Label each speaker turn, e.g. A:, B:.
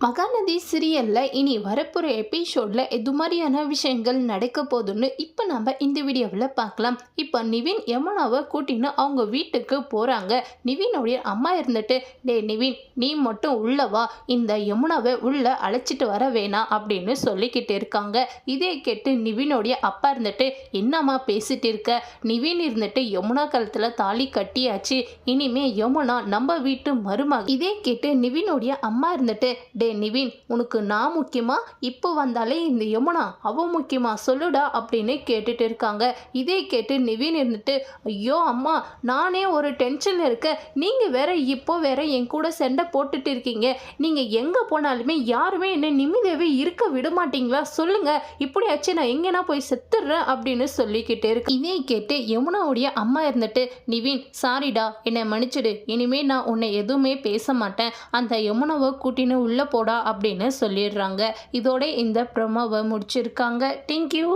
A: மகாநதி சீரியல்ல இனி வரப்போகிற எபிசோட்ல எது மாதிரியான விஷயங்கள் நடக்க போகுதுன்னு இப்போ நம்ம இந்த வீடியோவில் பார்க்கலாம். இப்போ நிவின் யமுனாவை கூட்டின்னு அவங்க வீட்டுக்கு போகிறாங்க. நிவினுடைய அம்மா இருந்துட்டு, டே நிவின், நீ மட்டும் உள்ளவா, இந்த யமுனாவை உள்ள அழைச்சிட்டு வர வேணாம் அப்படின்னு சொல்லிக்கிட்டு இருக்காங்க. இதே கேட்டு நிவினுடைய அப்பா இருந்துட்டு, என்னம்மா பேசிட்டு இருக்க, நிவின் இருந்துட்டு யமுனா கழுத்தில் தாலி கட்டியாச்சு, இனிமே யமுனா நம்ம வீட்டு மருமக. இதே கேட்டு நிவினுடைய அம்மா இருந்துட்டு, டே நிவின், உனக்கு நான் முக்கியமா, இப்போ வந்தாலே இந்த யமுனா அவ முக்கியமா, சொல்லுடா அப்படின்னு கேட்டுட்டு இருக்காங்க. இதே கேட்டு நிவின் இருந்துட்டு, ஐயோ அம்மா, நானே ஒரு டென்ஷன் இருக்கேன், நீங்க வேற இப்போ வேற என் கூட சண்டை போட்டுட்டு இருக்கீங்க, நீங்க எங்க போனாலுமே யாருமே என்ன நிம்மதியாவே இருக்க விட மாட்டீங்களா, சொல்லுங்க, இப்படியாச்சு நான் எங்கன்னா போய் செத்துடுறேன் அப்படின்னு சொல்லிக்கிட்டு இருக்கு. இதே கேட்டு யமுனாவுடைய அம்மா இருந்துட்டு, நிவின் சாரிடா, என்னை மன்னிச்சிடு, இனிமே நான் உன்னை எதுவுமே பேச மாட்டேன், அந்த யமுனாவை கூட்டின்னு உள்ள போடா அப்படின்னு சொல்லிடுறாங்க. இதோட இந்த ப்ரோமோவை முடிச்சிருக்காங்க. தேங்க்யூ.